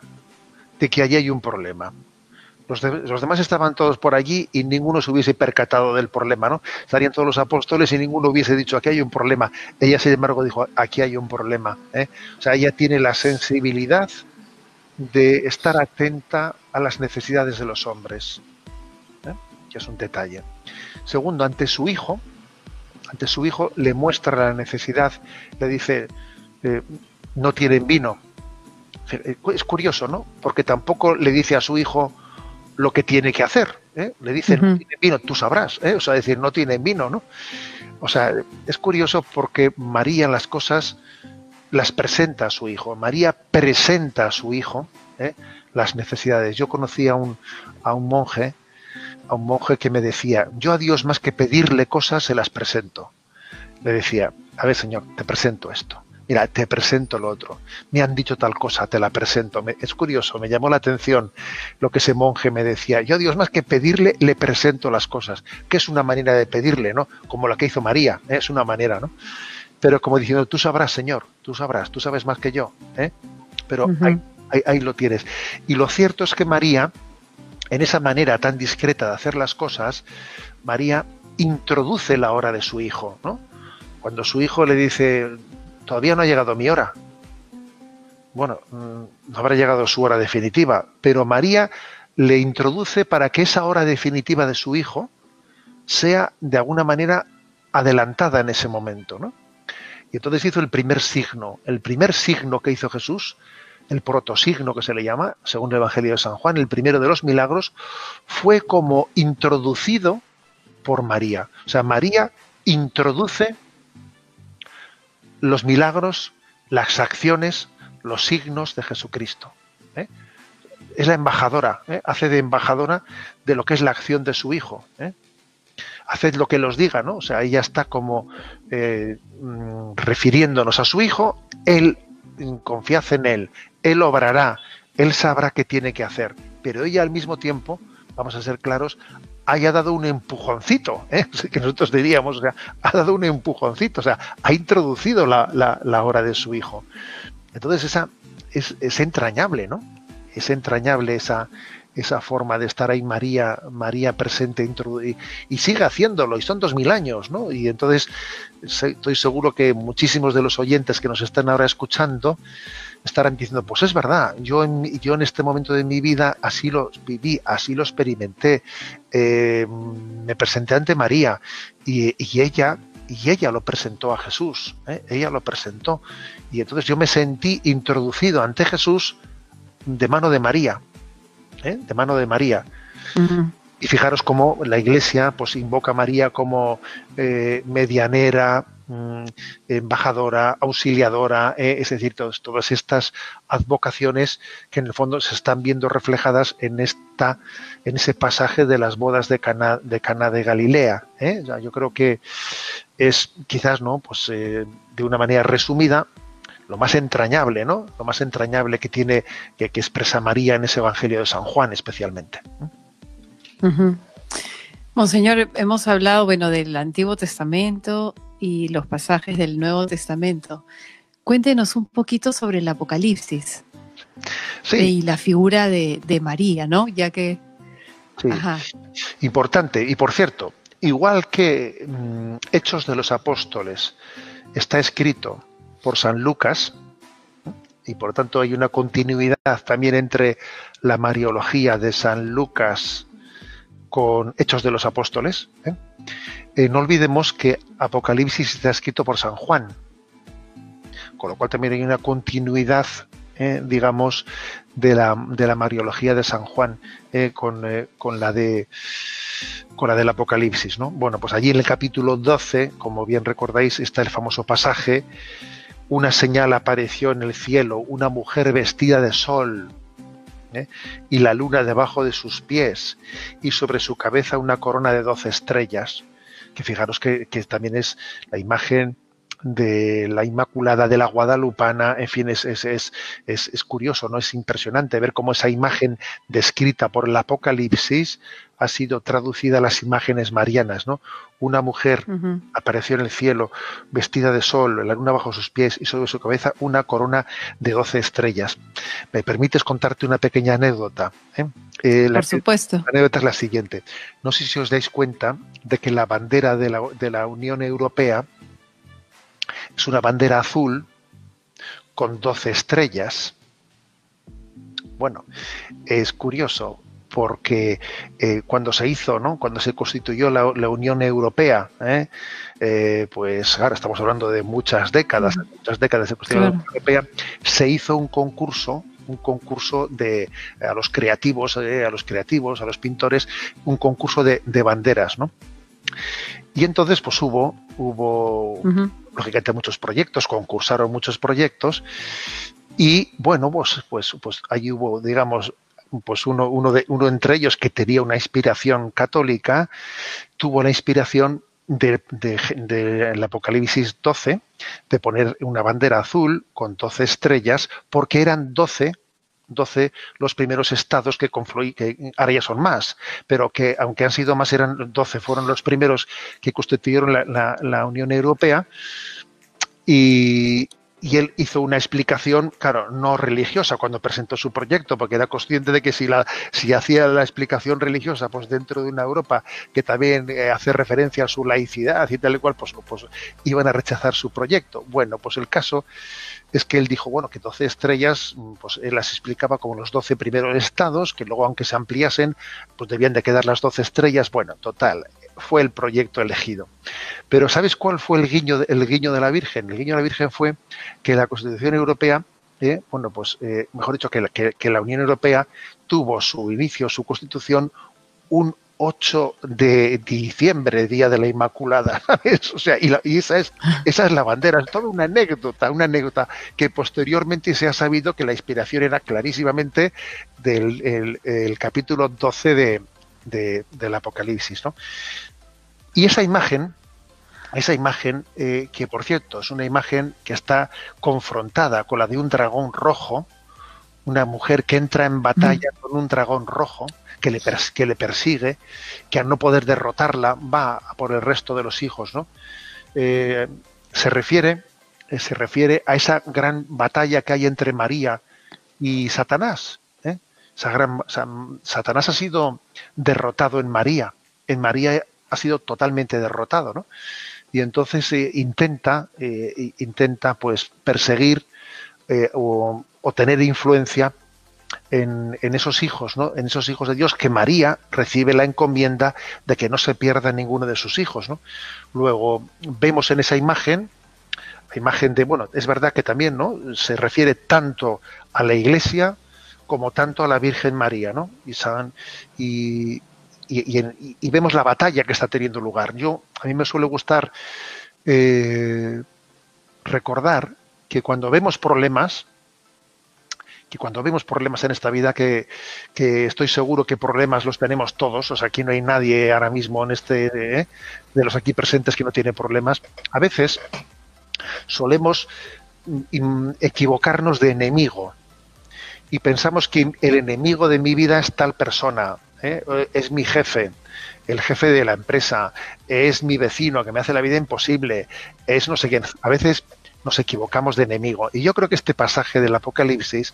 de que allí hay un problema. Los demás estaban todos por allí y ninguno se hubiese percatado del problema, ¿no? Estarían todos los apóstoles y ninguno hubiese dicho: aquí hay un problema. Ella, sin embargo, dijo: aquí hay un problema. O sea, ella tiene la sensibilidad de estar atenta a las necesidades de los hombres, que es un detalle. Segundo, ante su hijo le muestra la necesidad, le dice: no tienen vino. Es curioso, ¿no? Porque tampoco le dice a su hijo lo que tiene que hacer. Le dicen: no Ujú. tienen vino, tú sabrás. O sea, decir, no tienen vino, ¿no? O sea, es curioso porque María las cosas las presenta a su hijo. María presenta a su hijo las necesidades. Yo conocí a un monje que me decía: yo a Dios, más que pedirle cosas, se las presento. Le decía: a ver, Señor, te presento esto. mira, te presento lo otro, me han dicho tal cosa, te la presento. Es curioso, me llamó la atención lo que ese monje me decía. Yo a Dios, más que pedirle, le presento las cosas, que es una manera de pedirle, ¿no? Como la que hizo María, ¿eh? Es una manera, ¿no? Pero como diciendo, tú sabrás, Señor, tú sabrás, tú sabes más que yo, ¿eh? Pero Ujú. ahí lo tienes. Y lo cierto es que María, en esa manera tan discreta de hacer las cosas, María introduce la hora de su hijo, ¿no? Cuando su hijo le dice, todavía no ha llegado mi hora. Bueno, no habrá llegado su hora definitiva, pero María le introduce para que esa hora definitiva de su hijo sea de alguna manera adelantada en ese momento, ¿no? Y entonces hizo el primer signo que hizo Jesús, el protosigno que se le llama, según el Evangelio de San Juan, el primero de los milagros, fue como introducido por María. O sea, María introduce los milagros, las acciones, los signos de Jesucristo, ¿eh? Es la embajadora, ¿eh? Hace de embajadora de lo que es la acción de su hijo, ¿eh? Haced lo que él os diga, ¿no? O sea, ella está como refiriéndonos a su hijo, él, confiad en él obrará, él sabrá qué tiene que hacer, pero ella al mismo tiempo, vamos a ser claros, haya dado un empujoncito, ¿eh? Que nosotros diríamos, o sea, ha dado un empujoncito, o sea, ha introducido la hora de su hijo. Entonces esa es entrañable, ¿no? Es entrañable esa forma de estar ahí María presente y sigue haciéndolo, y son 2000 años, ¿no? Y entonces estoy seguro que muchísimos de los oyentes que nos están ahora escuchando estarán diciendo, pues es verdad, yo en este momento de mi vida así lo viví, así lo experimenté, me presenté ante María y ella lo presentó a Jesús, ¿eh? Ella lo presentó, y entonces yo me sentí introducido ante Jesús de mano de María, ¿eh? De mano de María. Ujú. Y fijaros cómo la Iglesia pues invoca a María como medianera, embajadora, auxiliadora, es decir, todas estas advocaciones que en el fondo se están viendo reflejadas en ese pasaje de las bodas de Caná de Galilea, ¿eh? O sea, yo creo que es quizás, ¿no? Pues de una manera resumida, lo más entrañable, ¿no? Lo más entrañable que tiene, que expresa María en ese Evangelio de San Juan especialmente. Ujú. Monseñor, hemos hablado, bueno, del Antiguo Testamento y los pasajes del Nuevo Testamento. Cuéntenos un poquito sobre el Apocalipsis Sí, y la figura de María, ¿no? Ya que, sí, ajá. importante. Y por cierto, igual que Hechos de los Apóstoles está escrito por San Lucas, y por tanto hay una continuidad también entre la Mariología de San Lucas con Hechos de los Apóstoles, ¿eh? No olvidemos que Apocalipsis está escrito por San Juan, con lo cual también hay una continuidad, digamos, de la Mariología de San Juan con la del Apocalipsis, ¿no? Bueno, pues allí en el capítulo 12, como bien recordáis, está el famoso pasaje: una señal apareció en el cielo, una mujer vestida de sol, y la luna debajo de sus pies, y sobre su cabeza una corona de 12 estrellas, que fijaros que también es la imagen de la Inmaculada de la Guadalupana. En fin, es curioso, ¿no? Es impresionante ver cómo esa imagen descrita por el Apocalipsis ha sido traducida a las imágenes marianas, ¿no? Una mujer Ujú. apareció en el cielo vestida de sol, la luna bajo sus pies, y sobre su cabeza una corona de 12 estrellas. ¿Me permites contarte una pequeña anécdota? La Por supuesto. anécdota es la siguiente. No sé si os dais cuenta de que la bandera de la Unión Europea es una bandera azul con 12 estrellas. Bueno, es curioso porque cuando se hizo, ¿no? Cuando se constituyó la Unión Europea, pues ahora estamos hablando de muchas décadas Mm, de constitución de la claro. Unión Europea, se hizo un concurso de a los creativos, a los pintores, un concurso de banderas, ¿no? Y entonces pues hubo Ujú. lógicamente muchos proyectos, concursaron muchos proyectos, y bueno, pues allí hubo, digamos, pues uno entre ellos, que tenía una inspiración católica, tuvo la inspiración del Apocalipsis 12, de poner una bandera azul con 12 estrellas, porque eran 12 los primeros estados que confluí, que ahora ya son más, pero que aunque han sido más, eran 12, fueron los primeros que constituyeron la Unión Europea. Y él hizo una explicación, claro, no religiosa cuando presentó su proyecto, porque era consciente de que si hacía la explicación religiosa pues dentro de una Europa que también hace referencia a su laicidad y tal y cual, pues iban a rechazar su proyecto. Bueno, pues el caso es que él dijo, bueno, que 12 estrellas, pues él las explicaba como los 12 primeros estados, que luego aunque se ampliasen, pues debían de quedar las 12 estrellas. Bueno, total, fue el proyecto elegido. Pero ¿sabes cuál fue el guiño de la Virgen? El guiño de la Virgen fue que la Constitución Europea, mejor dicho, que la Unión Europea tuvo su inicio, su constitución, un 8 de diciembre, Día de la Inmaculada, ¿sabes? O sea, y esa es la bandera, es toda una anécdota que posteriormente se ha sabido que la inspiración era clarísimamente el capítulo 12 del Apocalipsis, ¿no? Y esa imagen, que por cierto es una imagen que está confrontada con la de un dragón rojo, una mujer que entra en batalla con un dragón rojo que le persigue, que al no poder derrotarla va a por el resto de los hijos, ¿no? Se refiere a esa gran batalla que hay entre María y Satanás. Satanás ha sido derrotado en María. En María ha sido totalmente derrotado, ¿no? Y entonces intenta pues perseguir o tener influencia en esos hijos, ¿no? En esos hijos de Dios, que María recibe la encomienda de que no se pierda ninguno de sus hijos, ¿no? Luego vemos en esa imagen, la imagen de, bueno, es verdad que también, ¿no?, se refiere tanto a la Iglesia como tanto a la Virgen María, ¿no? Y vemos la batalla que está teniendo lugar. A mí me suele gustar recordar que cuando vemos problemas en esta vida, que estoy seguro que problemas los tenemos todos, o sea, aquí no hay nadie ahora mismo en de los aquí presentes que no tiene problemas, a veces solemos equivocarnos de enemigo y pensamos que el enemigo de mi vida es tal persona, es mi jefe, el jefe de la empresa, es mi vecino que me hace la vida imposible, es no sé quién. A veces nos equivocamos de enemigo. Y yo creo que este pasaje del Apocalipsis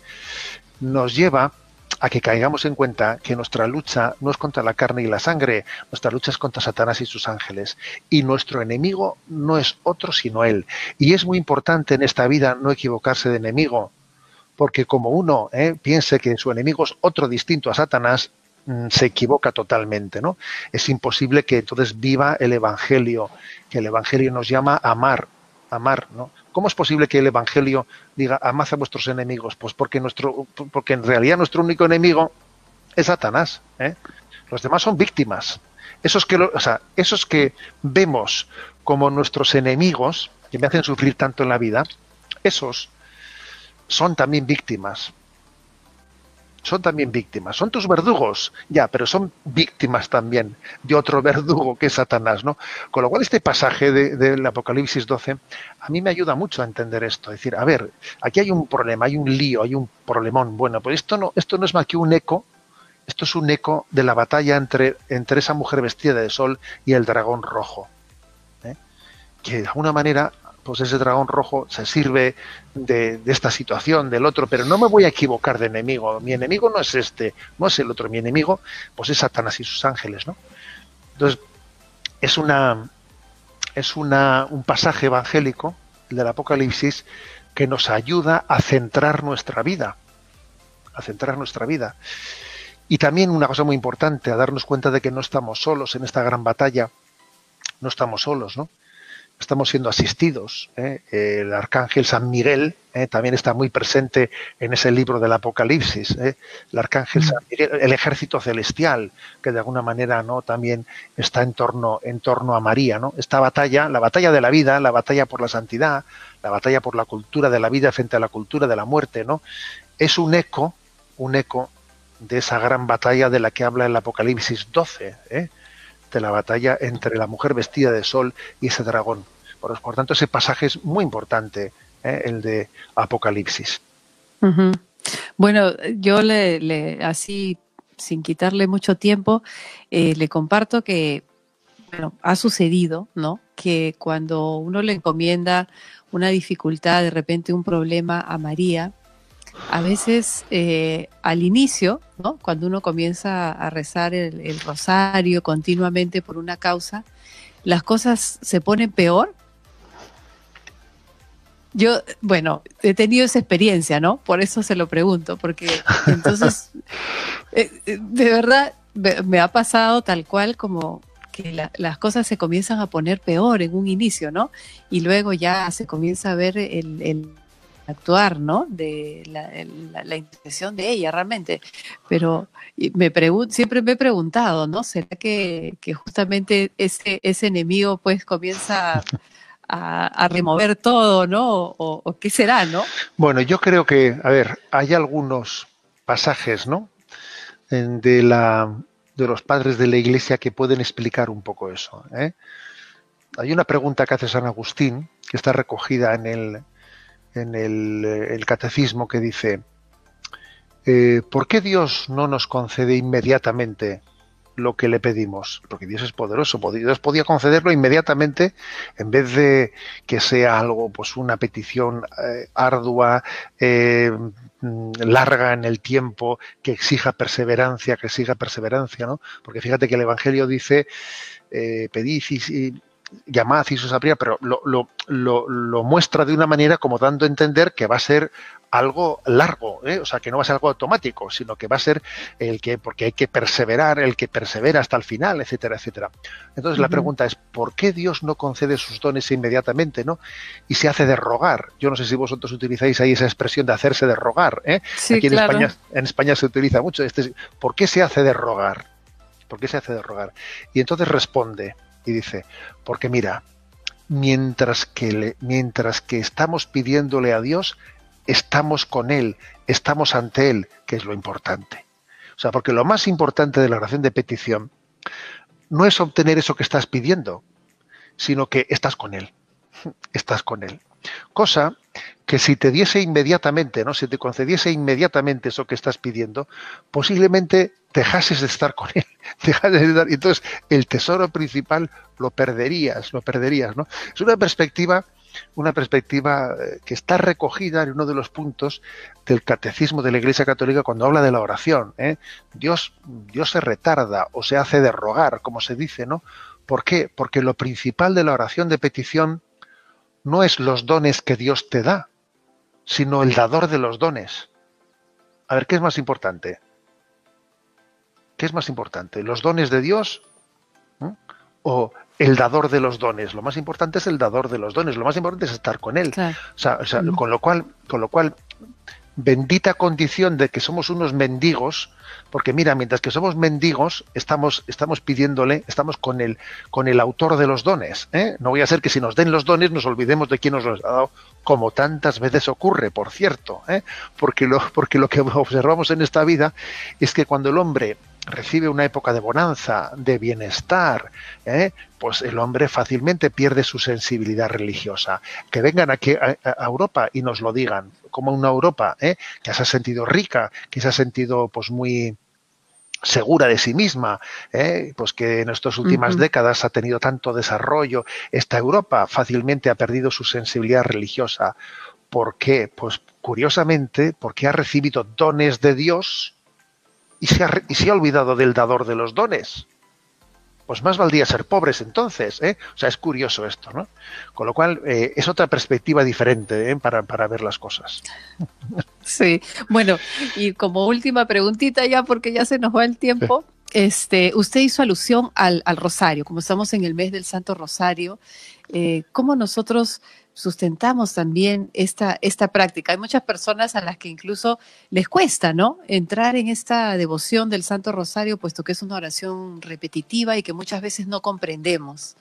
nos lleva a que caigamos en cuenta que nuestra lucha no es contra la carne y la sangre, nuestra lucha es contra Satanás y sus ángeles. Y nuestro enemigo no es otro sino él. Y es muy importante en esta vida no equivocarse de enemigo, porque como uno piense que su enemigo es otro distinto a Satanás, se equivoca totalmente, ¿no? Es imposible que entonces viva el Evangelio, que el Evangelio nos llama a amar, ¿no? ¿Cómo es posible que el Evangelio diga amad a vuestros enemigos? Pues porque en realidad nuestro único enemigo es Satanás, ¿eh? Los demás son víctimas. Esos que vemos como nuestros enemigos, que me hacen sufrir tanto en la vida, esos son también víctimas. Son también víctimas, son tus verdugos, ya, pero son víctimas también de otro verdugo que es Satanás, ¿no? Con lo cual este pasaje del Apocalipsis 12 a mí me ayuda mucho a entender esto, es decir, a ver, aquí hay un problema, hay un lío, hay un problemón, bueno, pues esto no es más que un eco, esto es un eco de la batalla entre esa mujer vestida de sol y el dragón rojo, que de alguna manera pues ese dragón rojo se sirve de esta situación, del otro, pero no me voy a equivocar de enemigo. Mi enemigo no es no es el otro. Mi enemigo pues es Satanás y sus ángeles, ¿no? Entonces, es un pasaje evangélico, el del Apocalipsis, que nos ayuda a centrar nuestra vida. Y también una cosa muy importante, a darnos cuenta de que no estamos solos en esta gran batalla. No estamos solos, ¿no? Estamos siendo asistidos. El arcángel San Miguel también está muy presente en ese libro del Apocalipsis. El arcángel San Miguel, el ejército celestial, que de alguna manera, ¿no?, también está en torno a María, ¿no? Esta batalla, la batalla de la vida, la batalla por la santidad, la batalla por la cultura de la vida frente a la cultura de la muerte, ¿no? Es un eco de esa gran batalla de la que habla el Apocalipsis 12, de la batalla entre la mujer vestida de sol y ese dragón. Por tanto, ese pasaje es muy importante, el de Apocalipsis. Ujú. Bueno, yo así, sin quitarle mucho tiempo, le comparto que, bueno, ha sucedido, ¿no? Que cuando uno le encomienda una dificultad, de repente un problema a María, a veces al inicio, ¿no? Cuando uno comienza a rezar el rosario continuamente por una causa, las cosas se ponen peor. Yo, bueno, he tenido esa experiencia, ¿no? Por eso se lo pregunto, porque entonces, de verdad, me ha pasado tal cual como que las cosas se comienzan a poner peor en un inicio, ¿no? Y luego ya se comienza a ver el actuar, ¿no? De la intención de ella realmente. Pero siempre me he preguntado, ¿no? ¿Será que justamente ese enemigo pues comienza a remover todo, ¿no? O qué será, ¿no? Bueno, yo creo que, a ver, hay algunos pasajes, ¿no? De los padres de la Iglesia que pueden explicar un poco eso. Hay una pregunta que hace San Agustín, que está recogida en el Catecismo, que dice, ¿por qué Dios no nos concede inmediatamente lo que le pedimos? Porque Dios es poderoso, Dios podía concederlo inmediatamente en vez de que sea algo, pues una petición ardua, larga en el tiempo, que exija perseverancia, ¿no? Porque fíjate que el Evangelio dice, pedid y llamad y se os abrirá, pero lo muestra de una manera como dando a entender que va a ser algo largo, o sea, que no va a ser algo automático, sino que va a ser porque hay que perseverar, el que persevera hasta el final, etcétera, etcétera. Entonces la pregunta es, ¿por qué Dios no concede sus dones inmediatamente, ¿no? Y se hace de rogar. Yo no sé si vosotros utilizáis ahí esa expresión de hacerse de rogar, Sí, aquí claro. en España se utiliza mucho. ¿Por qué se hace de rogar? ¿Por qué se hace de rogar? Y entonces responde y dice, porque mira, mientras que estamos pidiéndole a Dios, estamos con Él, estamos ante Él, que es lo importante. O sea, porque lo más importante de la oración de petición no es obtener eso que estás pidiendo, sino que estás con Él. Estás con Él. Cosa que si te diese inmediatamente, ¿no? Si te concediese inmediatamente eso que estás pidiendo, posiblemente dejases de estar con Él. Y entonces el tesoro principal lo perderías, ¿no? Es una perspectiva que está recogida en uno de los puntos del Catecismo de la Iglesia Católica cuando habla de la oración. Dios se retarda o se hace de rogar, como se dice, ¿no? ¿Por qué? Porque lo principal de la oración de petición no es los dones que Dios te da, sino el dador de los dones. A ver, ¿qué es más importante? ¿Qué es más importante? ¿Los dones de Dios? ¿O el dador de los dones? Lo más importante es el dador de los dones, lo más importante es estar con Él. Claro. O sea, con lo cual, bendita condición de que somos unos mendigos, porque mira, mientras que somos mendigos, estamos pidiéndole, estamos con el autor de los dones. No voy a ser que si nos den los dones nos olvidemos de quién nos los ha dado, como tantas veces ocurre, por cierto, porque lo que observamos en esta vida es que cuando el hombre recibe una época de bonanza, de bienestar, pues el hombre fácilmente pierde su sensibilidad religiosa. Que vengan aquí a Europa y nos lo digan, como una Europa que se ha sentido rica, que se ha sentido pues muy segura de sí misma, pues que en estas últimas décadas ha tenido tanto desarrollo. Esta Europa fácilmente ha perdido su sensibilidad religiosa. ¿Por qué? Pues curiosamente, porque ha recibido dones de Dios y se ha olvidado del dador de los dones. Pues más valdría ser pobres entonces, O sea, es curioso esto, ¿no? Con lo cual, es otra perspectiva diferente, para ver las cosas. Sí, bueno, y como última preguntita ya, porque ya se nos va el tiempo, usted hizo alusión al rosario, como estamos en el mes del Santo Rosario, ¿cómo nosotros sustentamos también esta práctica? Hay muchas personas a las que incluso les cuesta, ¿no?, entrar en esta devoción del Santo Rosario, puesto que es una oración repetitiva y que muchas veces no comprendemos.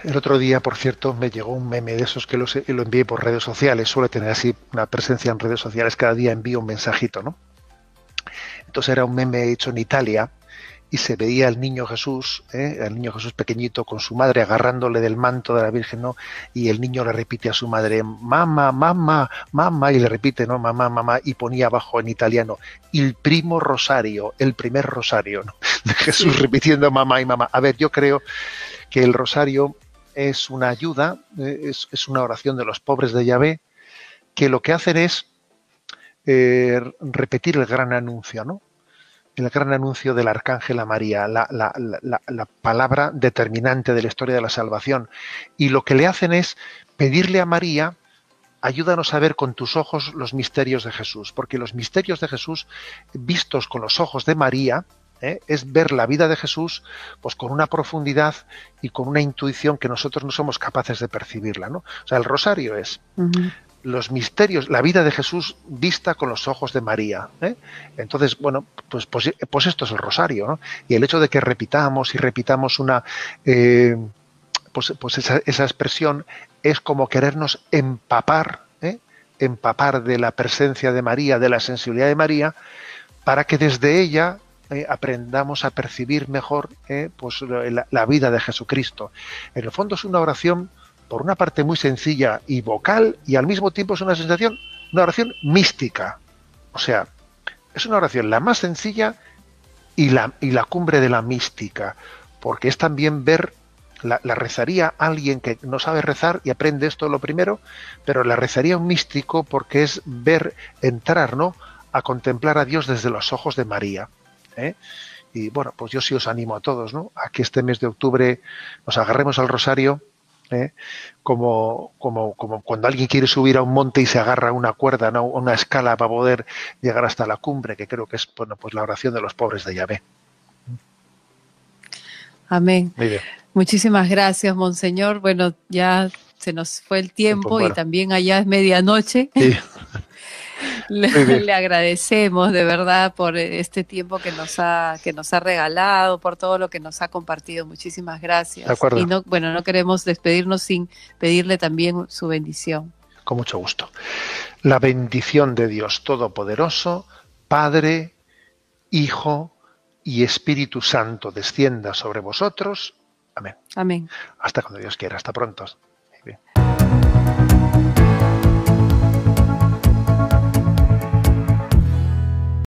El otro día, por cierto, me llegó un meme de esos que lo envié por redes sociales. Suele tener así una presencia en redes sociales. Cada día envío un mensajito, ¿no? Entonces era un meme hecho en Italia y se veía al niño Jesús, al niño Jesús pequeñito con su madre agarrándole del manto de la Virgen, ¿no? Y el niño le repite a su madre, mamá, mamá, mamá, y le repite, ¿no? Mamá, mamá, y ponía abajo en italiano, il primo rosario, el primer rosario, ¿no? De Jesús Sí. repitiendo mamá y mamá. A ver, yo creo que el rosario es una ayuda, es una oración de los pobres de Yahvé, que lo que hacen es repetir el gran anuncio, ¿no? El gran anuncio del arcángel a María, la palabra determinante de la historia de la salvación. Y lo que le hacen es pedirle a María, ayúdanos a ver con tus ojos los misterios de Jesús, porque los misterios de Jesús, vistos con los ojos de María, es ver la vida de Jesús pues con una profundidad y con una intuición que nosotros no somos capaces de percibirla, ¿no? O sea, el rosario es Ujú. los misterios, la vida de Jesús vista con los ojos de María. Entonces, bueno, pues esto es el rosario, ¿no? Y el hecho de que repitamos y repitamos una, pues esa expresión es como querernos empapar, empapar de la presencia de María, de la sensibilidad de María, para que desde ella aprendamos a percibir mejor pues la vida de Jesucristo. En el fondo es una oración por una parte muy sencilla y vocal, y al mismo tiempo es una oración mística. O sea, es una oración la más sencilla y la cumbre de la mística, porque es también ver, la rezaría alguien que no sabe rezar y aprende esto lo primero, pero la rezaría un místico porque es ver, entrar, ¿no?, a contemplar a Dios desde los ojos de María. Y bueno, pues yo sí os animo a todos, ¿no?, a que este mes de octubre nos agarremos al rosario, como cuando alguien quiere subir a un monte y se agarra a una cuerda, ¿no?, una escala para poder llegar hasta la cumbre, que creo que es, bueno, pues la oración de los pobres de Yahvé. Amén. Muy bien. Muchísimas gracias, Monseñor. Bueno, ya se nos fue el tiempo y Bueno, también allá es medianoche. sí, muy bien. Le agradecemos de verdad por este tiempo que nos ha regalado, por todo lo que nos ha compartido. Muchísimas De gracias. Y acuerdo, no, bueno, no queremos despedirnos sin pedirle también su bendición. con mucho gusto. La bendición de Dios Todopoderoso, Padre, Hijo y Espíritu Santo descienda sobre vosotros. Amén. Amén. Hasta cuando Dios quiera. Hasta pronto.